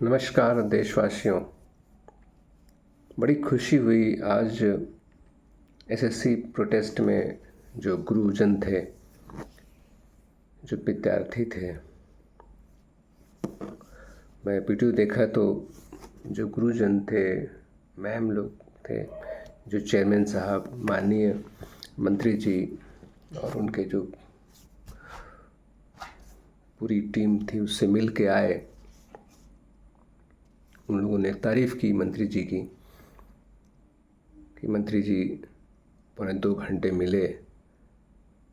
नमस्कार देशवासियों। बड़ी खुशी हुई आज एसएससी प्रोटेस्ट में जो गुरुजन थे, जो विद्यार्थी थे। मैं वीडियो देखा तो जो गुरुजन थे, मैम लोग थे, जो चेयरमैन साहब, माननीय मंत्री जी और उनके जो पूरी टीम थी उससे मिल के आए। उन लोगों ने तारीफ़ की मंत्री जी की कि मंत्री जी 1.25 घंटे मिले,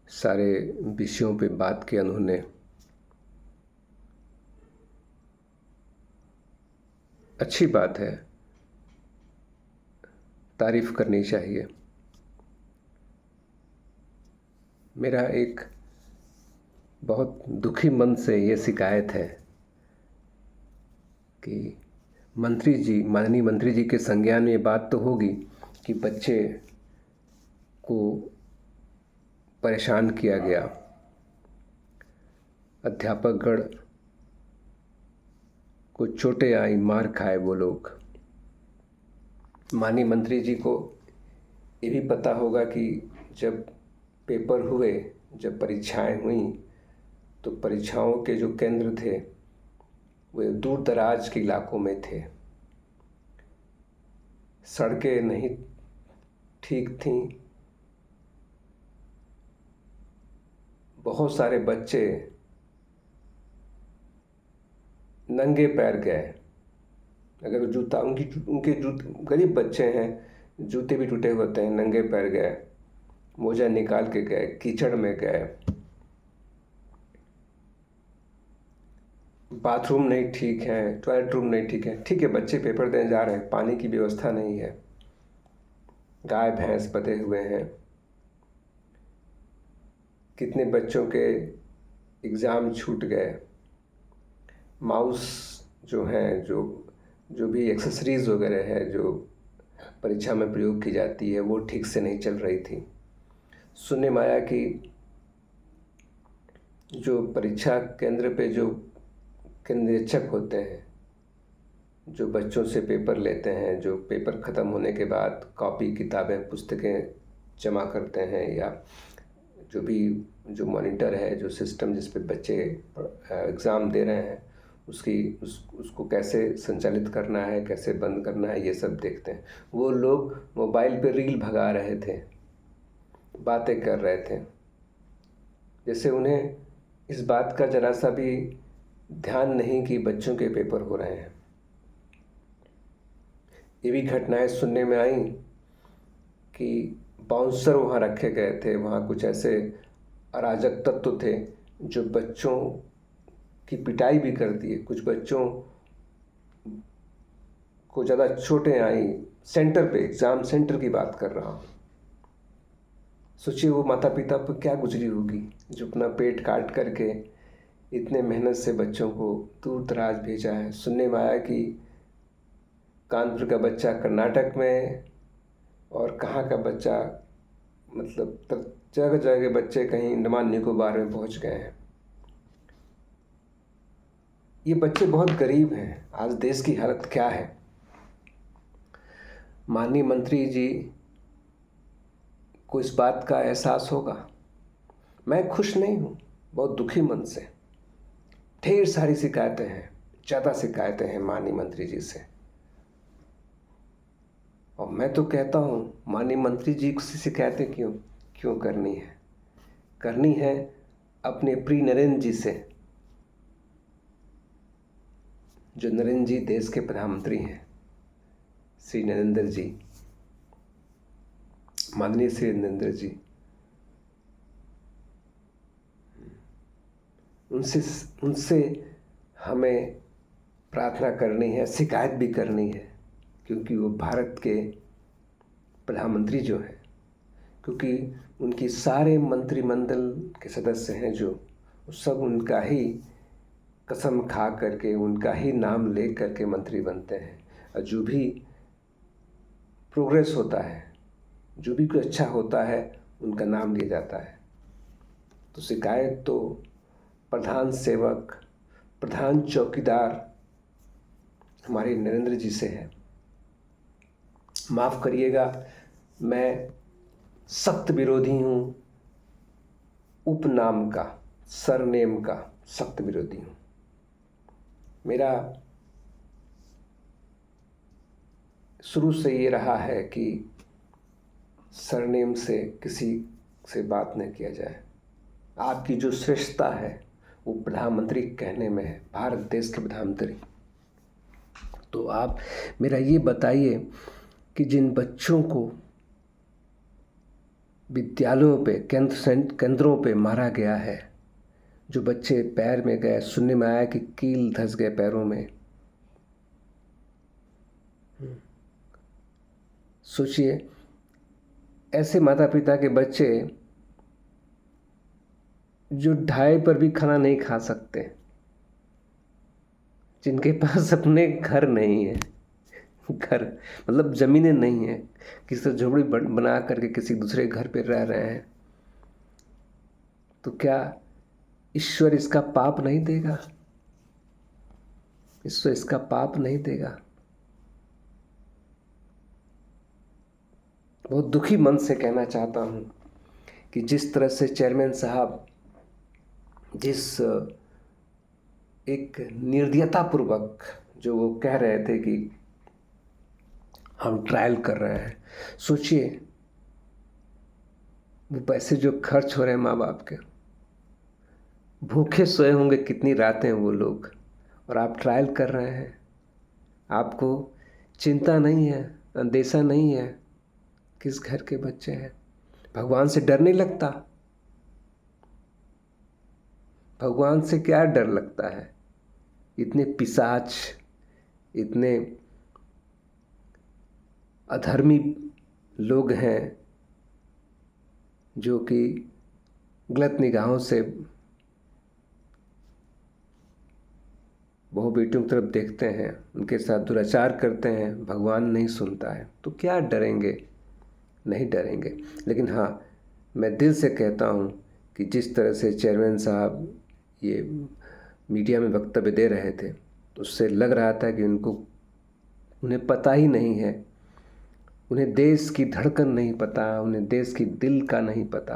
सारे विषयों पे बात किया उन्होंने। अच्छी बात है, तारीफ़ करनी चाहिए। मेरा एक बहुत दुखी मन से ये शिकायत है कि माननीय मंत्री जी के संज्ञान में ये बात तो होगी कि बच्चे को परेशान किया गया, अध्यापकगण को चोटें आई, मार खाए वो लोग। माननीय मंत्री जी को ये भी पता होगा कि जब पेपर हुए, जब परीक्षाएं हुई, तो परीक्षाओं के जो केंद्र थे वे दूर दराज के इलाकों में थे। सड़कें नहीं ठीक थीं, बहुत सारे बच्चे नंगे पैर गए। अगर जूता उनके गरीब बच्चे हैं, जूते भी टूटे होते हैं, नंगे पैर गए, मोजा निकाल के गए, कीचड़ में गए। बाथरूम नहीं ठीक है, टॉयलेट रूम नहीं ठीक है। ठीक है, बच्चे पेपर देने जा रहे हैं, पानी की व्यवस्था नहीं है, गाय भैंस बंधे हुए हैं। कितने बच्चों के एग्ज़ाम छूट गए। माउस जो हैं, जो भी एक्सेसरीज़ वगैरह है जो परीक्षा में प्रयोग की जाती है, वो ठीक से नहीं चल रही थी। सुनने में आया कि जो परीक्षा केंद्र पे जो निरीक्षक होते हैं, जो बच्चों से पेपर लेते हैं, जो पेपर ख़त्म होने के बाद कॉपी किताबें पुस्तकें जमा करते हैं, या जो मॉनिटर है, जो सिस्टम जिस पे बच्चे एग्ज़ाम दे रहे हैं उसको कैसे संचालित करना है, कैसे बंद करना है, ये सब देखते हैं। वो लोग मोबाइल पे रील भगा रहे थे, बातें कर रहे थे, जैसे उन्हें इस बात का ज़रा सा भी ध्यान नहीं कि बच्चों के पेपर हो रहे हैं। ये भी घटनाएं सुनने में आई कि बाउंसर वहाँ रखे गए थे। वहाँ कुछ ऐसे अराजक तत्व थे जो बच्चों की पिटाई भी कर दिए। कुछ बच्चों को ज़्यादा चोटें आई। सेंटर पे, एग्ज़ाम सेंटर की बात कर रहा हूँ। सोचिए वो माता पिता पर क्या गुजरी होगी जो अपना पेट काट करके इतने मेहनत से बच्चों को दूर दराज भेजा है। सुनने में आया कि कानपुर का बच्चा कर्नाटक में, और कहाँ का बच्चा, मतलब जगह जगह बच्चे कहीं अंडमान निकोबार में पहुँच गए हैं। ये बच्चे बहुत गरीब हैं। आज देश की हालत क्या है। माननीय मंत्री जी को इस बात का एहसास होगा। मैं खुश नहीं हूँ, बहुत दुखी मन से। ढेर सारी शिकायतें हैं, ज़्यादा शिकायतें हैं माननीय मंत्री जी से। और मैं तो कहता हूँ माननीय मंत्री जी से शिकायतें क्यों करनी है अपने प्रिय नरेंद्र जी से, जो नरेंद्र जी देश के प्रधानमंत्री हैं, श्री नरेंद्र जी, माननीय श्री नरेंद्र जी। उनसे हमें प्रार्थना करनी है, शिकायत भी करनी है, क्योंकि वो भारत के प्रधानमंत्री जो हैं, क्योंकि उनकी सारे मंत्रिमंडल के सदस्य हैं जो सब उनका ही कसम खा करके, उनका ही नाम ले करके मंत्री बनते हैं। और जो भी प्रोग्रेस होता है, जो भी कुछ अच्छा होता है, उनका नाम लिया जाता है। तो शिकायत तो प्रधान सेवक, प्रधान चौकीदार हमारे नरेंद्र जी से है। माफ़ करिएगा, मैं सख्त विरोधी हूँ उपनाम का, सरनेम का सख्त विरोधी हूँ। मेरा शुरू से ये रहा है कि सरनेम से किसी से बात न किया जाए। आपकी जो श्रेष्ठता है वो प्रधानमंत्री कहने में है, भारत देश के प्रधानमंत्री। तो आप मेरा ये बताइए कि जिन बच्चों को विद्यालयों पे केंद्रों पे मारा गया है, जो बच्चे पैर में गए, सुनने में आया कि कील धंस गए पैरों में। सोचिए, ऐसे माता पिता के बच्चे जो ढाई पर भी खाना नहीं खा सकते, जिनके पास अपने घर नहीं है, घर मतलब ज़मीनें नहीं है, किसी तरह झोपड़ी बना करके किसी दूसरे घर पे रह रहे हैं, तो क्या ईश्वर इसका पाप नहीं देगा? ईश्वर इसका पाप नहीं देगा? बहुत दुखी मन से कहना चाहता हूँ कि जिस तरह से चेयरमैन साहब जिस एक निर्दयतापूर्वक जो वो कह रहे थे कि हम ट्रायल कर रहे हैं, सोचिए वो पैसे जो खर्च हो रहे हैं माँ बाप के, भूखे सोए होंगे कितनी रातें वो लोग, और आप ट्रायल कर रहे हैं। आपको चिंता नहीं है, अंदेशा नहीं है किस घर के बच्चे हैं। भगवान से डर नहीं लगता? भगवान से क्या डर लगता है? इतने पिशाच, इतने अधर्मी लोग हैं जो कि गलत निगाहों से बहु बेटियों की तरफ देखते हैं, उनके साथ दुराचार करते हैं। भगवान नहीं सुनता है तो क्या डरेंगे? नहीं डरेंगे। लेकिन हाँ, मैं दिल से कहता हूँ कि जिस तरह से चेयरमैन साहब ये मीडिया में वक्तव्य दे रहे थे, उससे लग रहा था कि उन्हें पता ही नहीं है, उन्हें देश की धड़कन नहीं पता, उन्हें देश की दिल का नहीं पता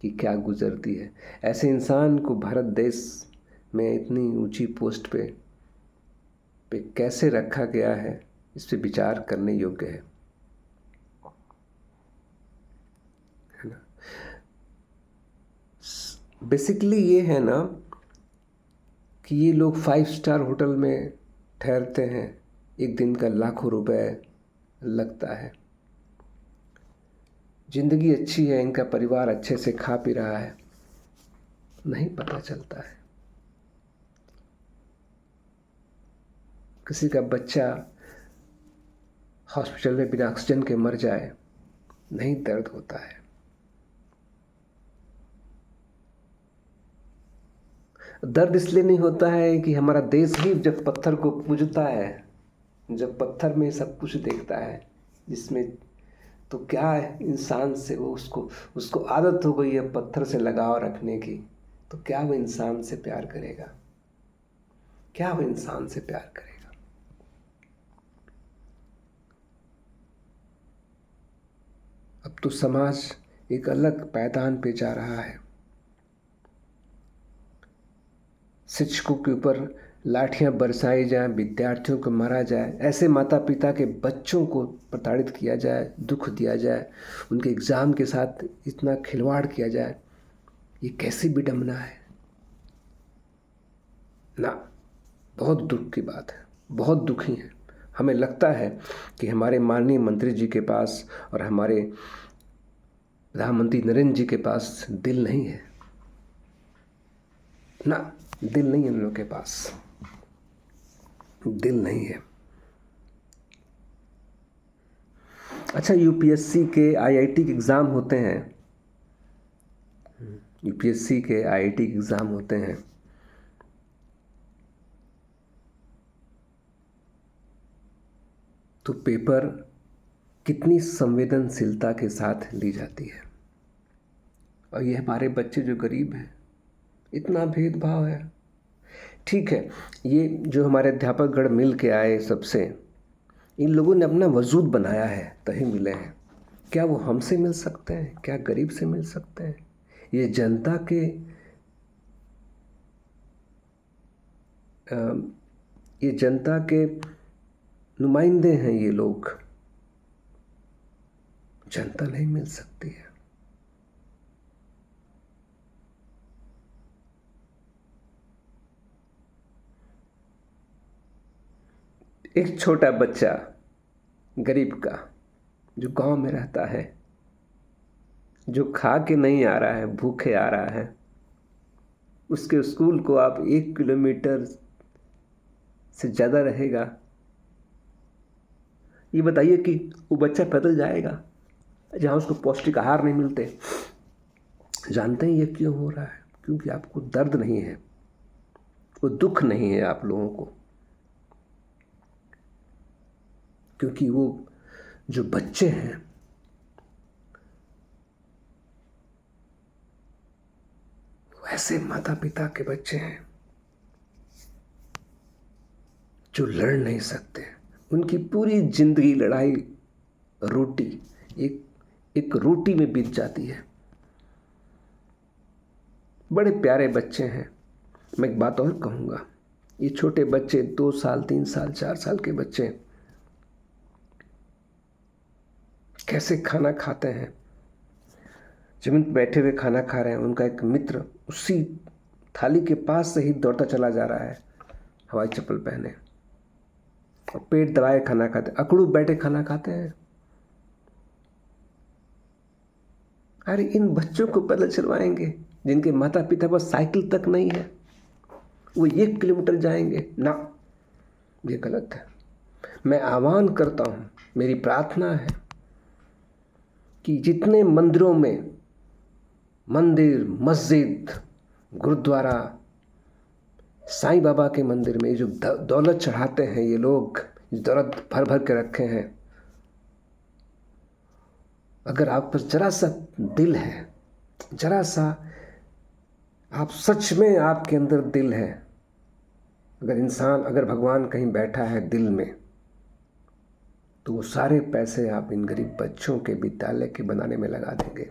कि क्या गुजरती है। ऐसे इंसान को भारत देश में इतनी ऊंची पोस्ट पे कैसे रखा गया है, इस पे विचार करने योग्य है ना। बेसिकली ये है ना कि ये लोग 5 स्टार होटल में ठहरते हैं, एक दिन का लाखों रुपए लगता है, जिंदगी अच्छी है, इनका परिवार अच्छे से खा पी रहा है, नहीं पता चलता है। किसी का बच्चा हॉस्पिटल में बिना ऑक्सीजन के मर जाए, नहीं दर्द होता है। दर्द इसलिए नहीं होता है कि हमारा देश ही जब पत्थर को पूजता है, जब पत्थर में सब कुछ देखता है जिसमें, तो क्या है इंसान से वो उसको आदत हो गई है पत्थर से लगाव रखने की, तो क्या वो इंसान से प्यार करेगा? क्या वो इंसान से प्यार करेगा? अब तो समाज एक अलग पायदान पे जा रहा है। शिक्षकों के ऊपर लाठियां बरसाई जाएं, विद्यार्थियों को मारा जाए, ऐसे माता पिता के बच्चों को प्रताड़ित किया जाए, दुख दिया जाए, उनके एग्ज़ाम के साथ इतना खिलवाड़ किया जाए, ये कैसी विडंबना है ना। बहुत दुख की बात है, बहुत दुखी है। हमें लगता है कि हमारे माननीय मंत्री जी के पास और हमारे प्रधानमंत्री नरेंद्र जी के पास दिल नहीं है ना, दिल नहीं है उन लोगों के पास, दिल नहीं है। अच्छा, यूपीएससी के आईआईटी के एग्ज़ाम होते हैं, यूपीएससी के आईआईटी के एग्ज़ाम होते हैं, तो पेपर कितनी संवेदनशीलता के साथ ली जाती है। और ये हमारे बच्चे जो गरीब हैं, इतना भेदभाव है। ठीक है, ये जो हमारे अध्यापकगण मिल के आए सबसे, इन लोगों ने अपना वजूद बनाया है तभी मिले हैं। क्या वो हमसे मिल सकते हैं? क्या गरीब से मिल सकते हैं? ये जनता के ये जनता के नुमाइंदे हैं ये लोग। जनता नहीं मिल सकती है। एक छोटा बच्चा गरीब का जो गांव में रहता है, जो खा के नहीं आ रहा है, भूखे आ रहा है, उसके स्कूल को आप 1 किलोमीटर से ज़्यादा रहेगा। ये बताइए कि वो बच्चा पैदल जाएगा जहाँ उसको पौष्टिक आहार नहीं मिलते। जानते हैं ये क्यों हो रहा है? क्योंकि आपको दर्द नहीं है, वो दुख नहीं है आप लोगों को। क्योंकि वो जो बच्चे हैं वो ऐसे माता पिता के बच्चे हैं जो लड़ नहीं सकते। उनकी पूरी जिंदगी लड़ाई रोटी, एक रोटी में बीत जाती है। बड़े प्यारे बच्चे हैं। मैं एक बात और कहूँगा, ये छोटे बच्चे 2 साल 3 साल 4 साल के बच्चे कैसे खाना खाते हैं। जमीन पर बैठे हुए खाना खा रहे हैं, उनका एक मित्र उसी थाली के पास से ही दौड़ता चला जा रहा है हवाई चप्पल पहने, और पेट दबाए खाना खाते, अकड़ू बैठे खाना खाते हैं। अरे इन बच्चों को पैदल चलवाएंगे जिनके माता पिता पास साइकिल तक नहीं है, वो 1 किलोमीटर जाएंगे ना? ये गलत है। मैं आह्वान करता हूँ, मेरी प्रार्थना है कि जितने मंदिरों में, मंदिर, मस्जिद, गुरुद्वारा, साईं बाबा के मंदिर में जो दौलत चढ़ाते हैं ये लोग, दौलत भर भर के रखे हैं, अगर आप पर जरा सा दिल है, जरा सा आप सच में आपके अंदर दिल है, अगर भगवान कहीं बैठा है दिल में, तो वो सारे पैसे आप इन गरीब बच्चों के विद्यालय के बनाने में लगा देंगे।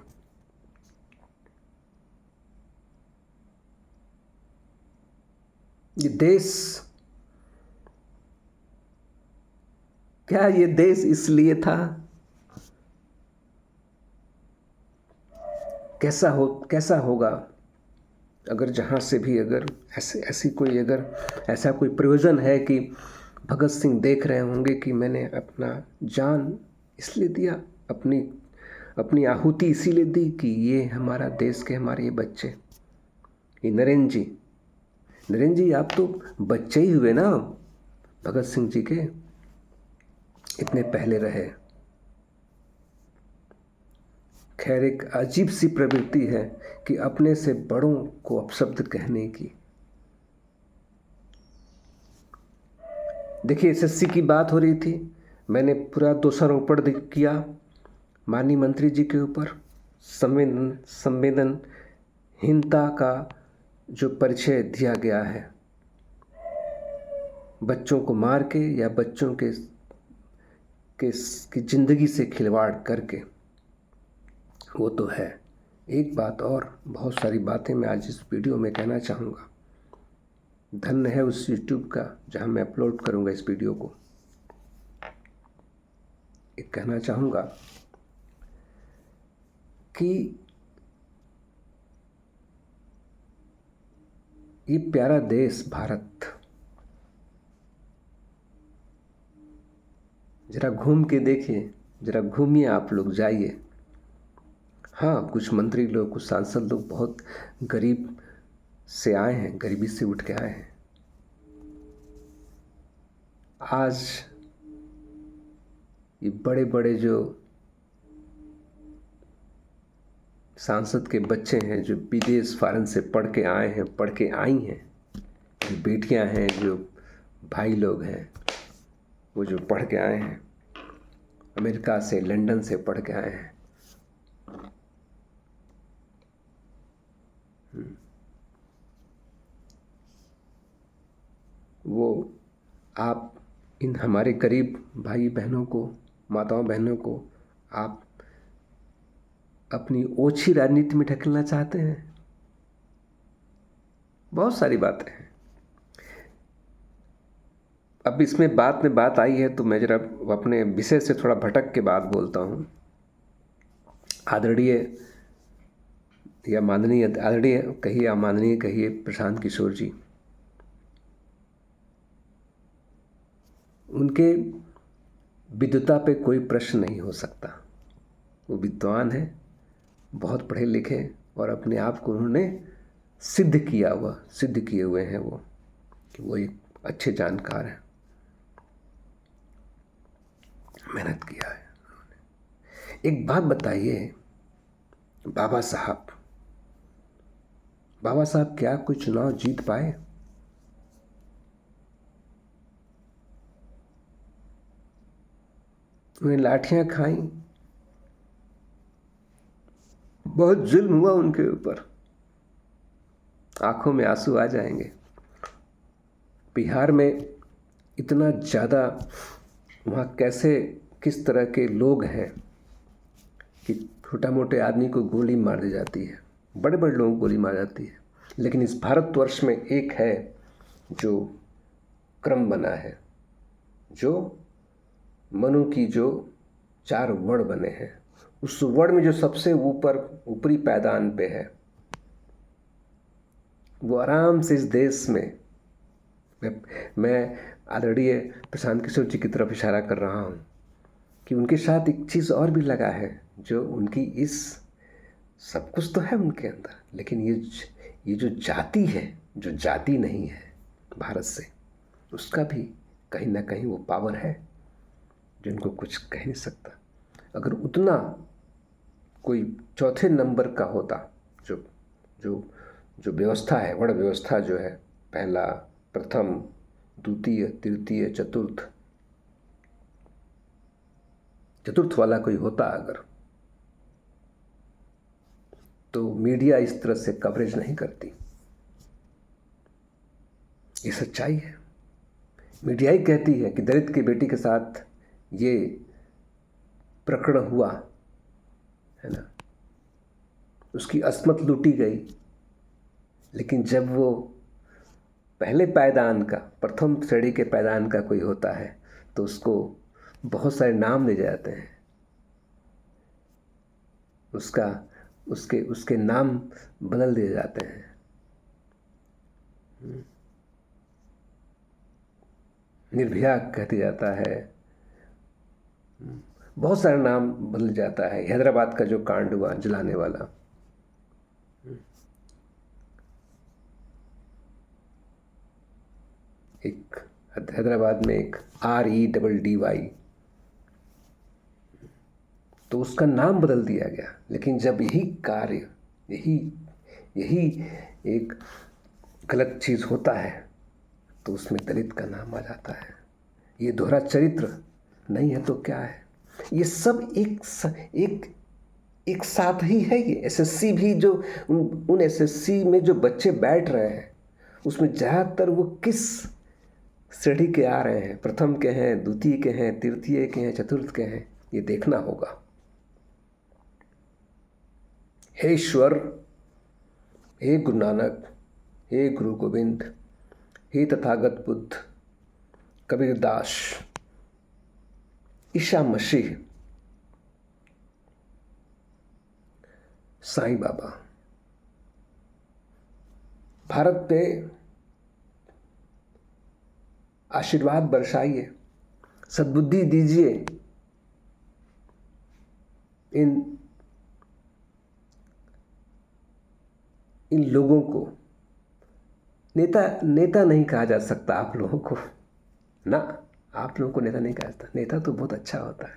ये देश, क्या ये देश इसलिए था? कैसा होगा अगर जहाँ से भी अगर ऐसा कोई प्रयोजन है कि भगत सिंह देख रहे होंगे कि मैंने अपना जान इसलिए दिया, अपनी आहुति इसीलिए दी कि ये हमारा देश के हमारे ये बच्चे। ये नरेंद्र जी आप तो बच्चे ही हुए ना भगत सिंह जी के, इतने पहले रहे। खैर, एक अजीब सी प्रवृत्ति है कि अपने से बड़ों को अपशब्द कहने की। देखिए, एसएससी की बात हो रही थी, मैंने पूरा दोषारोपण किया माननीय मंत्री जी के ऊपर। संवेदनहीनता का जो परिचय दिया गया है, बच्चों को मार के या बच्चों की जिंदगी से खिलवाड़ करके, वो तो है। एक बात और, बहुत सारी बातें मैं आज इस वीडियो में कहना चाहूँगा। धन्य है उस YouTube का जहाँ मैं अपलोड करूँगा इस वीडियो को। एक कहना चाहूँगा कि ये प्यारा देश भारत, जरा घूम के देखिए, जरा घूमिए, आप लोग जाइए। हाँ, कुछ मंत्री लोग, कुछ सांसद लोग बहुत गरीब से आए हैं, गरीबी से उठ के आए हैं। आज ये बड़े बड़े जो सांसद के बच्चे हैं, जो विदेश फॉरेन से पढ़ के आए हैं, पढ़ के आई हैं, जो बेटियां हैं, जो भाई लोग हैं, वो जो पढ़ के आए हैं, अमेरिका से, लंदन से पढ़ के आए हैं, वो आप इन हमारे करीब भाई बहनों को, माताओं बहनों को आप अपनी ओछी राजनीति में ढकेलना चाहते हैं। बहुत सारी बातें हैं। अब इसमें बात आई है तो मैं जरा अपने विषय से थोड़ा भटक के बात बोलता हूँ। आदरणीय या माननीय, आदरणीय कहिए या माननीय कहिए, प्रशांत किशोर जी, उनके विद्वता पे कोई प्रश्न नहीं हो सकता। वो विद्वान हैं, बहुत पढ़े लिखे, और अपने आप को उन्होंने सिद्ध किए हुए हैं वो, कि वो एक अच्छे जानकार हैं। मेहनत किया है उन्होंने। एक बात बताइए, बाबा साहब क्या कोई चुनाव जीत पाए? उन्हें लाठियां खाई, बहुत जुल्म हुआ उनके ऊपर, आंखों में आंसू आ जाएंगे। बिहार में इतना ज़्यादा वहाँ कैसे, किस तरह के लोग हैं कि छोटा मोटे आदमी को गोली मार दी जाती है, बड़े बड़े लोगों को गोली मार जाती है। लेकिन इस भारतवर्ष में एक है जो क्रम बना है, जो मनु की जो 4 वर्ण बने हैं, उस वर्ण में जो सबसे ऊपरी पायदान पे है, वो आराम से इस देश में, मैं आदरणीय प्रशांत किशोर जी की तरफ इशारा कर रहा हूँ कि उनके साथ एक चीज़ और भी लगा है, जो उनकी इस, सब कुछ तो है उनके अंदर, लेकिन ये जो जाति है, जो जाति नहीं है भारत से, उसका भी कहीं ना कहीं वो पावर है जिनको कुछ कह नहीं सकता। अगर उतना कोई चौथे नंबर का होता, जो जो जो व्यवस्था है, वर्ण व्यवस्था जो है, पहला, प्रथम, द्वितीय, तृतीय, चतुर्थ वाला कोई होता अगर, तो मीडिया इस तरह से कवरेज नहीं करती। ये सच्चाई है। मीडिया ही कहती है कि दलित की बेटी के साथ ये प्रकरण हुआ है ना, उसकी अस्मत लूटी गई। लेकिन जब वो पहले पायदान का, प्रथम श्रेणी के पायदान का कोई होता है, तो उसको बहुत सारे नाम दिए जाते हैं, उसके नाम बदल दिए जाते हैं। निर्भया कह दिया जाता है, बहुत सारे नाम बदल जाता है। हैदराबाद का जो कांड हुआ जलाने वाला, एक हैदराबाद में एक REDDY, तो उसका नाम बदल दिया गया। लेकिन जब यही कार्य, यही एक गलत चीज़ होता है, तो उसमें दलित का नाम आ जाता है। ये दोहरा चरित्र नहीं है तो क्या है? ये सब एक साथ ही है। ये SSC भी, जो उन SSC में जो बच्चे बैठ रहे हैं, उसमें ज़्यादातर वो किस श्रेणी के आ रहे हैं, प्रथम के हैं, द्वितीय के हैं, तृतीय के हैं, चतुर्थ के हैं, ये देखना होगा। हे ईश्वर, हे गुरु नानक, हे गुरु गोविंद, हे तथागत बुद्ध, कबीरदास, ईसा मसीह, साईं बाबा, भारत पे आशीर्वाद बरसाइए, सद्बुद्धि दीजिए इन लोगों को। नेता नहीं कहा जा सकता आप लोगों को ना, आप लोगों को नेता नहीं कहा जाता। नेता तो बहुत अच्छा होता है।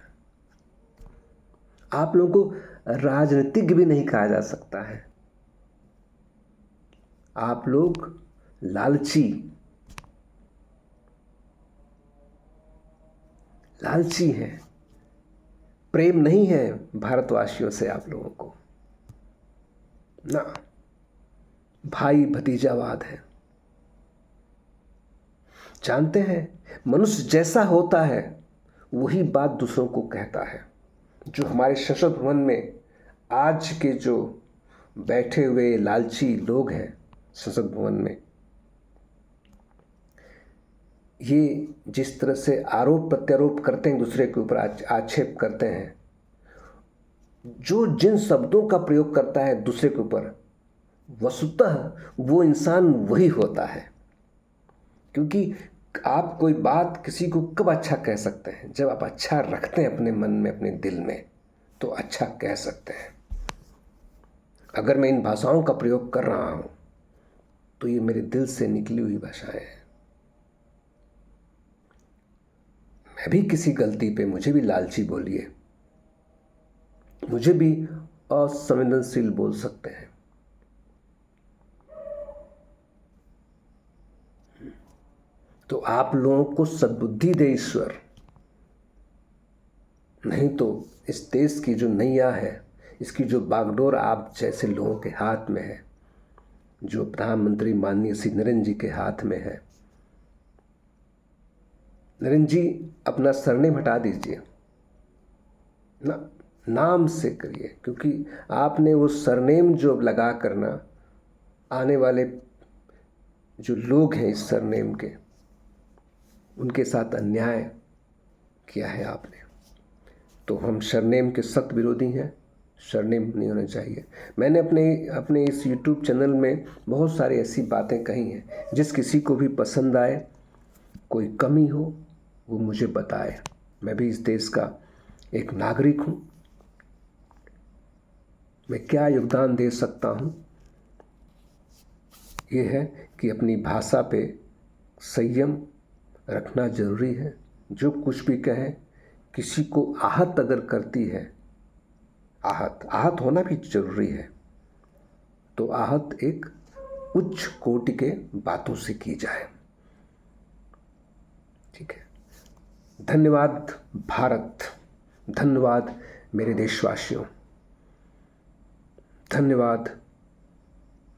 आप लोगों को राजनीतिज्ञ भी नहीं कहा जा सकता है। आप लोग लालची हैं। प्रेम नहीं है भारतवासियों से आप लोगों को ना, भाई भतीजावाद है। जानते हैं, मनुष्य जैसा होता है वही बात दूसरों को कहता है। जो हमारे संसद भवन में आज के जो बैठे हुए लालची लोग हैं संसद भवन में, ये जिस तरह से आरोप प्रत्यारोप करते हैं, दूसरे के ऊपर आक्षेप करते हैं, जो जिन शब्दों का प्रयोग करता है दूसरे के ऊपर, वस्तुतः वो इंसान वही होता है। क्योंकि आप कोई बात किसी को कब अच्छा कह सकते हैं? जब आप अच्छा रखते हैं अपने मन में, अपने दिल में, तो अच्छा कह सकते हैं। अगर मैं इन भाषाओं का प्रयोग कर रहा हूं तो ये मेरे दिल से निकली हुई भाषाएं हैं। मैं भी किसी गलती पे, मुझे भी लालची बोलिए, मुझे भी असंवेदनशील बोल सकते हैं। तो आप लोगों को सद्बुद्धि दे ईश्वर, नहीं तो इस देश की जो नैया है, इसकी जो बागडोर आप जैसे लोगों के हाथ में है, जो प्रधानमंत्री माननीय श्री नरेंद्र जी के हाथ में है। नरेंद्र जी, अपना सरनेम हटा दीजिए ना, नाम से करिए, क्योंकि आपने वो सरनेम जो लगा करना, आने वाले जो लोग हैं इस सरनेम के, उनके साथ अन्याय किया है आपने। तो हम सरनेम के सख्त विरोधी हैं। सरनेम नहीं होना चाहिए। मैंने अपने इस YouTube चैनल में बहुत सारी ऐसी बातें कही हैं, जिस किसी को भी पसंद आए, कोई कमी हो वो मुझे बताए। मैं भी इस देश का एक नागरिक हूँ। मैं क्या योगदान दे सकता हूँ, ये है कि अपनी भाषा पे संयम रखना जरूरी है। जो कुछ भी कहें, किसी को आहत अगर करती है, आहत होना भी जरूरी है, तो आहत एक उच्च कोटि के बातों से की जाए। ठीक है। धन्यवाद भारत, धन्यवाद मेरे देशवासियों, धन्यवाद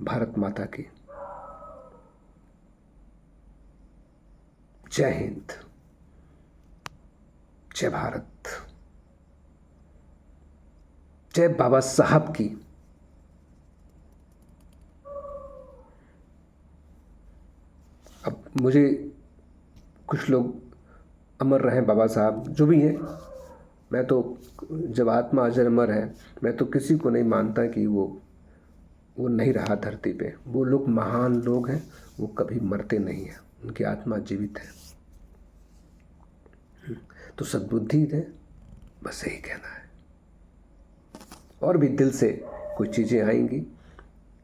भारत माता की। जय हिंद, जय भारत, जय बाबा साहब की। अब मुझे कुछ लोग अमर रहे बाबा साहब, जो भी हैं, मैं तो, जब आत्मा अजर अमर है, मैं तो किसी को नहीं मानता कि वो नहीं रहा धरती पे। वो लोग महान लोग हैं, वो कभी मरते नहीं हैं, उनकी आत्मा जीवित है। तो सद्बुद्धि दे, बस यही कहना है। और भी दिल से कुछ चीज़ें आएंगी,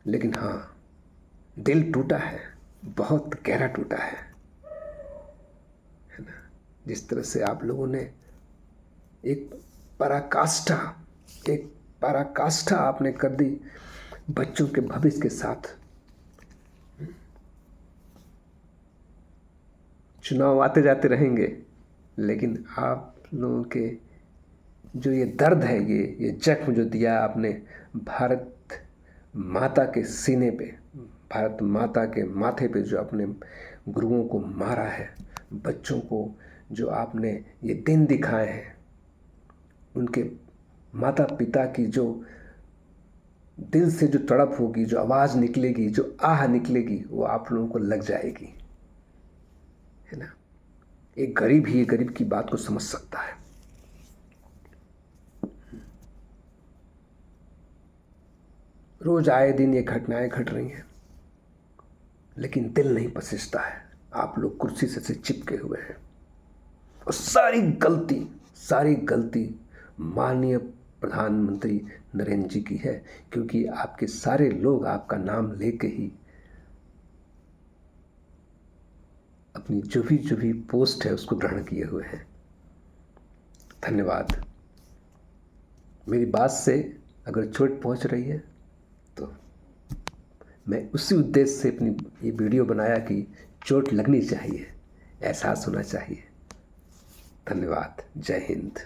लेकिन हाँ, दिल टूटा है, बहुत गहरा टूटा है ना। जिस तरह से आप लोगों ने एक पराकाष्ठा आपने कर दी बच्चों के भविष्य के साथ। चुनाव आते जाते रहेंगे, लेकिन आप लोगों के जो ये दर्द है, ये जख्म जो दिया आपने भारत माता के सीने पे, भारत माता के माथे पे, जो अपने गुरुओं को मारा है, बच्चों को जो आपने ये दिन दिखाए हैं, उनके माता पिता की जो दिल से जो तड़प होगी, जो आवाज़ निकलेगी, जो आह निकलेगी, वो आप लोगों को लग जाएगी, है ना। एक गरीब ही गरीब की बात को समझ सकता है। रोज आए दिन ये घटनाएं घट रही हैं, लेकिन दिल नहीं पसीजता है। आप लोग कुर्सी से चिपके हुए हैं, और सारी गलती माननीय प्रधानमंत्री नरेंद्र जी की है, क्योंकि आपके सारे लोग आपका नाम लेके ही अपनी जो भी पोस्ट है उसको ग्रहण किए हुए हैं। धन्यवाद। मेरी बात से अगर चोट पहुंच रही है, तो मैं उसी उद्देश्य से अपनी ये वीडियो बनाया कि चोट लगनी चाहिए, एहसास होना चाहिए। धन्यवाद। जय हिंद।